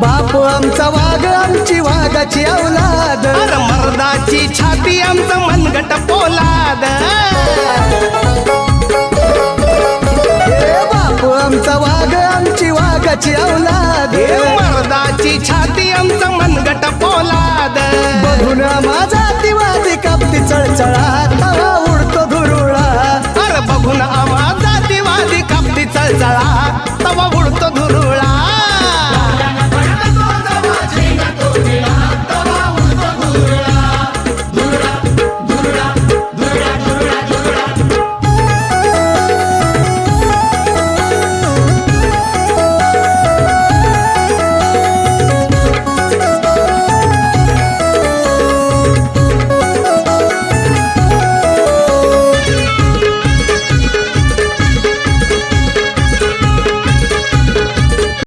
बाप आमचा वाघ आमची वाघाची औलाद, अरे मर्दाची छाती आमचं मनगट पोलाद. बाप आमचा वाघ आमची वाघाची औलाद,